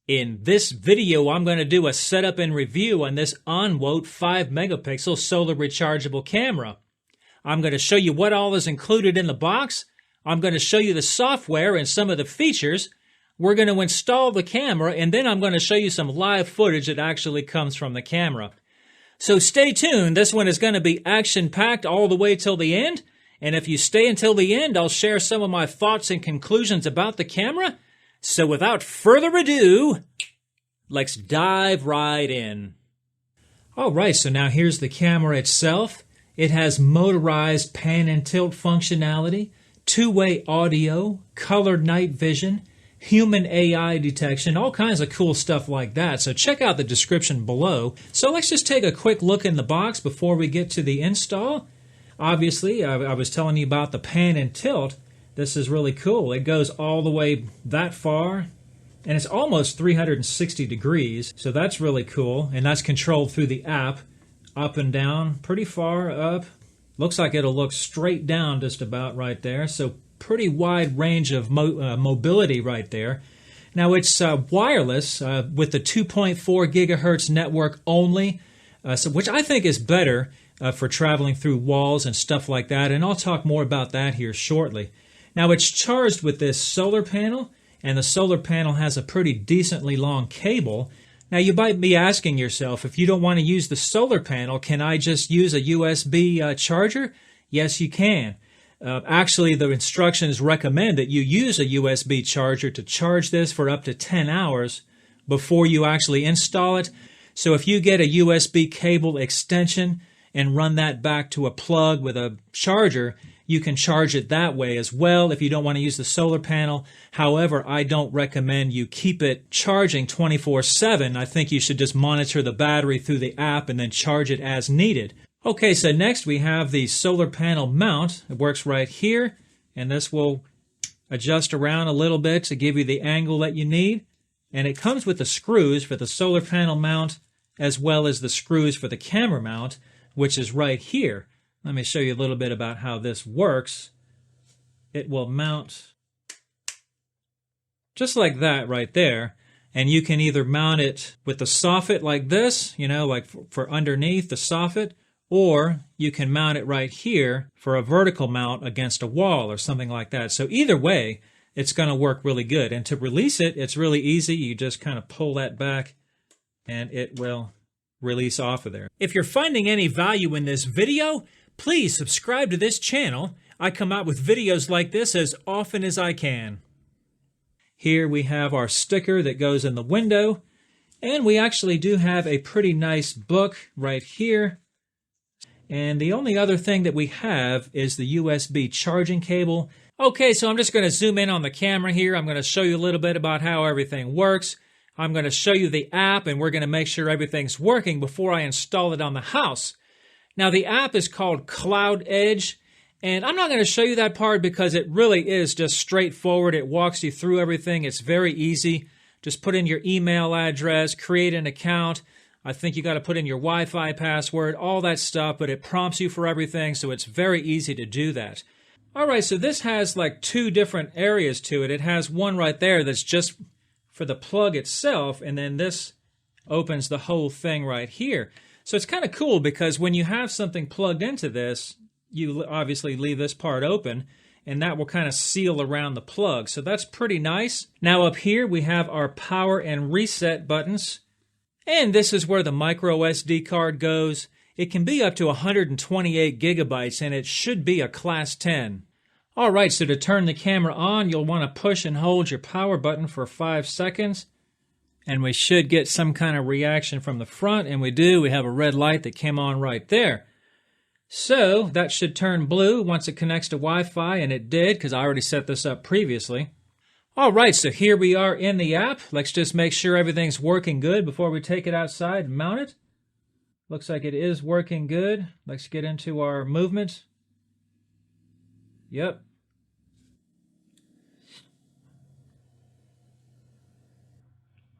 In this video, I'm going to do a setup and review on this Onwote 5 megapixel solar rechargeable camera. I'm going to show you what all is included in the box. I'm going to show you the software and some of the features. We're going to install the camera, and then I'm going to show you some live footage that actually comes from the camera. So stay tuned. This one is going to be action-packed all the way till the end. And if you stay until the end, I'll share some of my thoughts and conclusions about the camera. So without further ado, let's dive right in. All right, so now here's the camera itself. It has motorized pan and tilt functionality, two-way audio, colored night vision, human AI detection, all kinds of cool stuff like that. So check out the description below. So let's just take a quick look in the box before we get to the install. Obviously, I was telling you about the pan and tilt. This is really cool. It goes all the way that far, and it's almost 360 degrees, so that's really cool. And that's controlled through the app, up and down, pretty far up. Looks like it'll look straight down just about right there, so pretty wide range of mobility right there. Now it's wireless with the 2.4 gigahertz network only, which I think is better for traveling through walls and stuff like that, and I'll talk more about that here shortly. Now it's charged with this solar panel, and the solar panel has a pretty decently long cable. Now you might be asking yourself, if you don't want to use the solar panel, can I just use a USB charger? Yes, you can. Actually, the instructions recommend that you use a USB charger to charge this for up to 10 hours before you actually install it. So if you get a USB cable extension and run that back to a plug with a charger, you can charge it that way as well if you don't want to use the solar panel. However, I don't recommend you keep it charging 24/7. I think you should just monitor the battery through the app and then charge it as needed. Okay, so next we have the solar panel mount. It works right here, and this will adjust around a little bit to give you the angle that you need. And it comes with the screws for the solar panel mount as well as the screws for the camera mount, which is right here. Let me show you a little bit about how this works. It will mount just like that right there. And you can either mount it with the soffit like this, like for underneath the soffit, or you can mount it right here for a vertical mount against a wall or something like that. So either way, it's going to work really good. And to release it, it's really easy. You just kind of pull that back and it will release off of there. If you're finding any value in this video, please subscribe to this channel. I come out with videos like this as often as I can. Here we have our sticker that goes in the window, and we actually do have a pretty nice book right here. And the only other thing that we have is the USB charging cable. Okay, so I'm just going to zoom in on the camera here. I'm going to show you a little bit about how everything works. I'm going to show you the app, and we're going to make sure everything's working before I install it on the house. Now, the app is called Cloud Edge, and I'm not going to show you that part because it really is just straightforward. It walks you through everything. It's very easy. Just put in your email address, create an account. I think you got to put in your Wi-Fi password, all that stuff, but it prompts you for everything, so it's very easy to do that. All right, so this has like two different areas to it. It has one right there that's just for the plug itself, and then this opens the whole thing right here. So it's kind of cool because when you have something plugged into this, you obviously leave this part open, and that will kind of seal around the plug. So that's pretty nice. Now up here we have our power and reset buttons. And this is where the micro SD card goes. It can be up to 128 gigabytes, and it should be a Class 10. All right, so to turn the camera on, you'll want to push and hold your power button for 5 seconds. And we should get some kind of reaction from the front, and we do. We have a red light that came on right there. So that should turn blue once it connects to Wi-Fi, and it did because I already set this up previously. All right, so here we are in the app. Let's just make sure everything's working good before we take it outside and mount it. Looks like it is working good. Let's get into our movement. Yep.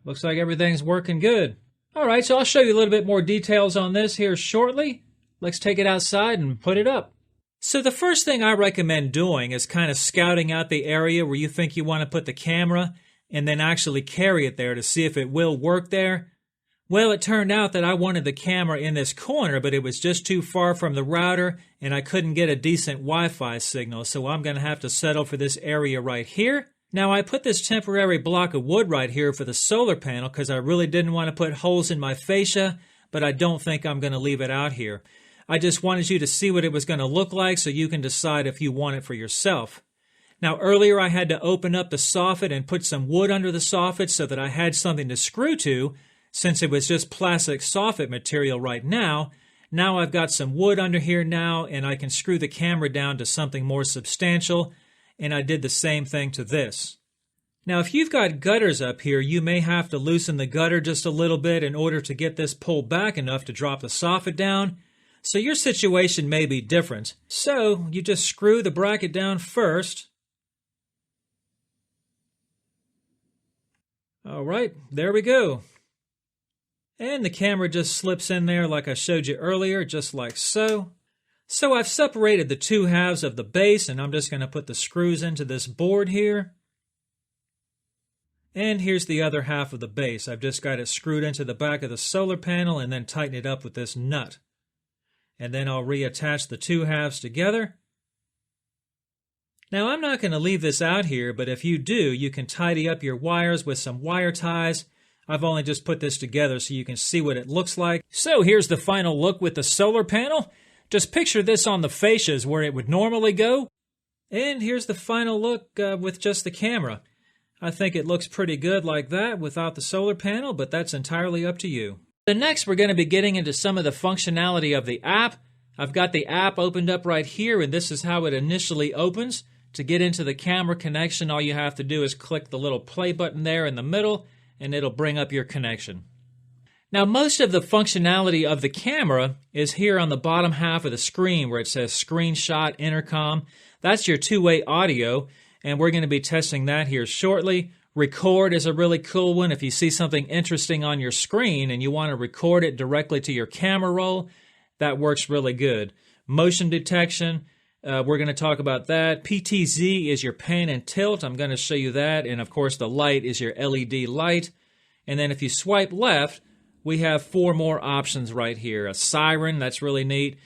Looks like everything's working good. All right, so I'll show you a little bit more details on this here shortly. Let's take it outside and put it up. So the first thing I recommend doing is kind of scouting out the area where you think you want to put the camera. and then actually carry it there to see if it will work there. Well, it turned out that I wanted the camera in this corner, but it was just too far from the router, and I couldn't get a decent Wi-Fi signal, so I'm going to have to settle for this area right here. Now, I put this temporary block of wood right here for the solar panel because I really didn't want to put holes in my fascia, but I don't think I'm going to leave it out here. I just wanted you to see what it was going to look like so you can decide if you want it for yourself. Now, earlier I had to open up the soffit and put some wood under the soffit so that I had something to screw to. Since it was just plastic soffit material right now, now I've got some wood under here now, and I can screw the camera down to something more substantial, and I did the same thing to this. Now, if you've got gutters up here, you may have to loosen the gutter just a little bit in order to get this pulled back enough to drop the soffit down. So your situation may be different. So you just screw the bracket down first. All right, there we go. And the camera just slips in there like I showed you earlier, just like so. So I've separated the two halves of the base, and I'm just going to put the screws into this board here. And here's the other half of the base. I've just got it screwed into the back of the solar panel and then tighten it up with this nut. And then I'll reattach the two halves together. Now, I'm not going to leave this out here, but if you do, you can tidy up your wires with some wire ties. I've only just put this together so you can see what it looks like. So here's the final look with the solar panel. Just picture this on the fascias where it would normally go. And here's the final look with just the camera. I think it looks pretty good like that without the solar panel, but that's entirely up to you. So next we're going to be getting into some of the functionality of the app. I've got the app opened up right here, and this is how it initially opens. To get into the camera connection, all you have to do is click the little play button there in the middle, and it'll bring up your connection. Now, most of the functionality of the camera is here on the bottom half of the screen where it says Screenshot Intercom. That's your two-way audio, and we're going to be testing that here shortly. Record is a really cool one. If you see something interesting on your screen and you want to record it directly to your camera roll, that works really good. Motion detection, we're going to talk about that. PTZ is your pan and tilt. I'm going to show you that. And, of course, the light is your LED light. And then if you swipe left, we have 4 more options right here. A siren, that's really neat.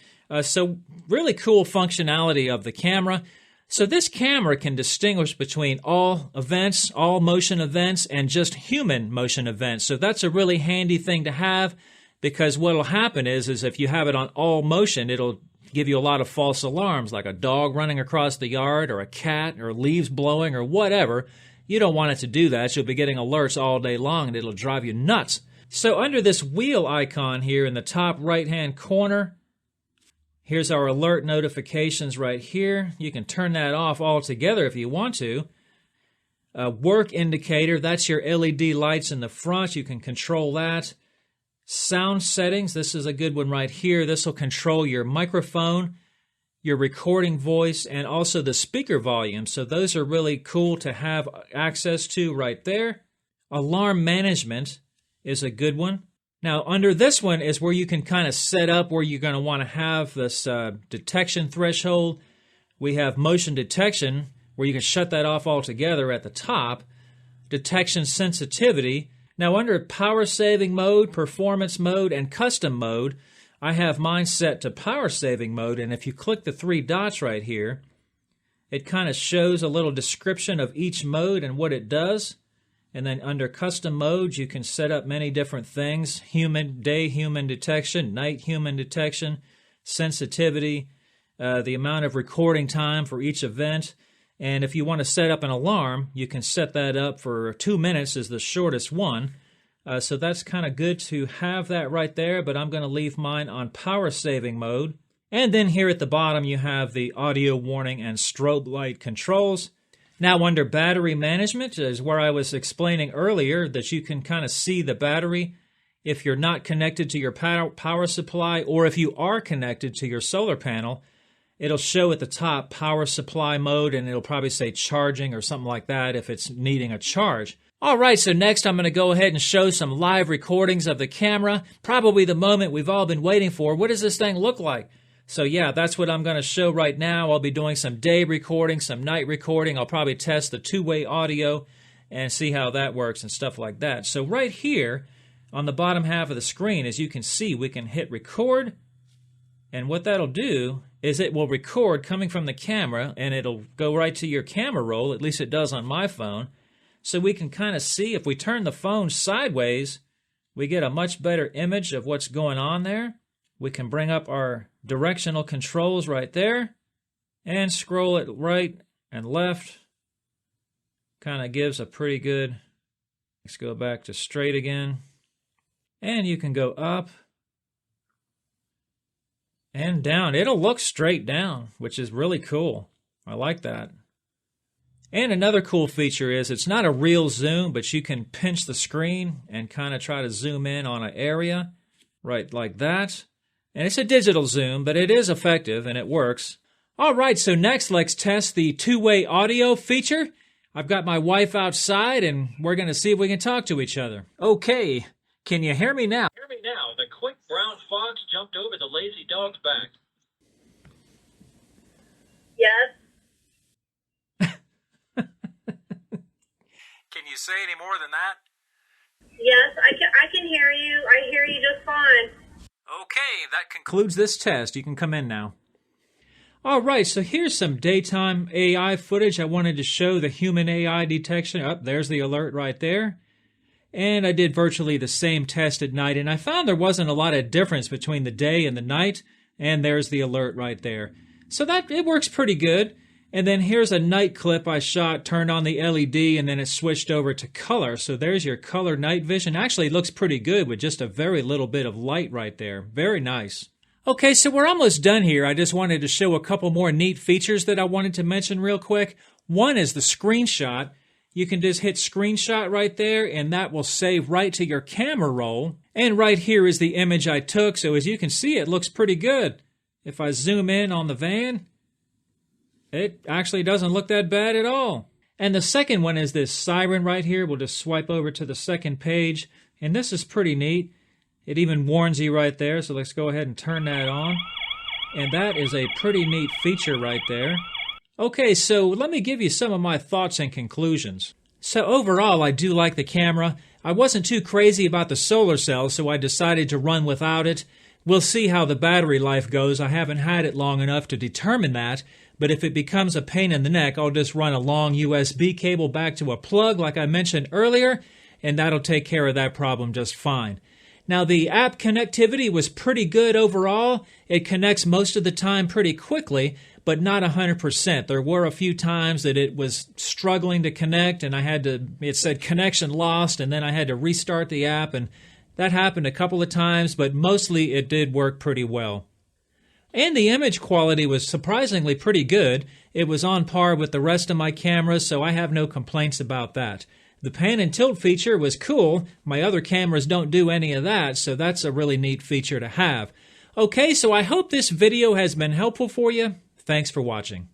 So really cool functionality of the camera. So this camera can distinguish between all events, all motion events, and just human motion events. So that's a really handy thing to have, because what will happen is if you have it on all motion, it'll give you a lot of false alarms, like a dog running across the yard or a cat or leaves blowing or whatever. You don't want it to do that. You'll be getting alerts all day long, and it'll drive you nuts. So under this wheel icon here in the top right-hand corner, here's our alert notifications right here. You can turn that off altogether if you want to. Work indicator, that's your LED lights in the front. You can control that. Sound settings, this is a good one right here. This will control your microphone, your recording voice, and also the speaker volume. So those are really cool to have access to right there. Alarm management is a good one. Now, under this one is where you can kind of set up where you're going to want to have this detection threshold. We have motion detection, where you can shut that off altogether at the top. Detection sensitivity. Now, under power saving mode, performance mode, and custom mode, I have mine set to power saving mode. And if you click the 3 dots right here, it kind of shows a little description of each mode and what it does. And then under custom modes, you can set up many different things: day human detection, night human detection, sensitivity, the amount of recording time for each event. And if you want to set up an alarm, you can set that up for 2 minutes is the shortest one. So that's kind of good to have that right there, but I'm going to leave mine on power saving mode. And then here at the bottom, you have the audio warning and strobe light controls. Now, under battery management is where I was explaining earlier that you can kind of see the battery if you're not connected to your power supply, or if you are connected to your solar panel. It'll show at the top power supply mode, and it'll probably say charging or something like that if it's needing a charge. All right, so next I'm going to go ahead and show some live recordings of the camera, probably the moment we've all been waiting for. What does this thing look like? So yeah, that's what I'm going to show right now. I'll be doing some day recording, some night recording. I'll probably test the two-way audio. and see how that works and stuff like that. So right here on the bottom half of the screen, as you can see, we can hit record, and what that'll do is it will record coming from the camera, and it'll go right to your camera roll, at least it does on my phone. So we can kind of see, if we turn the phone sideways, we get a much better image of what's going on there. We can bring up our directional controls right there and scroll it right and left. Kind of gives a pretty good, let's go back to straight again. And you can go up and down. It'll look straight down, which is really cool. I like that. And another cool feature is it's not a real zoom, but you can pinch the screen and kind of try to zoom in on an area, right like that. And it's a digital zoom, but it is effective and it works. All right, so next let's test the two-way audio feature. I've got my wife outside and we're going to see if we can talk to each other. Okay, can you hear me now? Hear me now. The quick brown fox jumped over the lazy dog's back. Yes. Can you say any more than that? Yes, I can hear you. I hear you just fine. Okay, that concludes this test. You can come in now. All right, so here's some daytime AI footage. I wanted to show the human AI detection. Oh, there's the alert right there. And I did virtually the same test at night, and I found there wasn't a lot of difference between the day and the night, and there's the alert right there. So that it works pretty good. And then here's a night clip I shot, turned on the LED, and then it switched over to color. So there's your color night vision. Actually, it looks pretty good with just a very little bit of light right there. Very nice. Okay, so we're almost done here. I just wanted to show a couple more neat features that I wanted to mention real quick. One is the screenshot. You can just hit screenshot right there, and that will save right to your camera roll. And right here is the image I took. So as you can see, it looks pretty good. If I zoom in on the van, it actually doesn't look that bad at all. And the second one is this siren right here. We'll just swipe over to the second page. And this is pretty neat. It even warns you right there. So let's go ahead and turn that on. And that is a pretty neat feature right there. Okay, so let me give you some of my thoughts and conclusions. So overall, I do like the camera. I wasn't too crazy about the solar cell, so I decided to run without it. We'll see how the battery life goes. I haven't had it long enough to determine that. But if it becomes a pain in the neck, I'll just run a long USB cable back to a plug like I mentioned earlier, and that'll take care of that problem just fine. Now, the app connectivity was pretty good overall. It connects most of the time pretty quickly, but not 100%. There were a few times that it was struggling to connect, and it said connection lost, and then I had to restart the app, and that happened a couple of times, but mostly it did work pretty well. And the image quality was surprisingly pretty good. It was on par with the rest of my cameras, so I have no complaints about that. The pan and tilt feature was cool. My other cameras don't do any of that, so that's a really neat feature to have. Okay, so I hope this video has been helpful for you. Thanks for watching.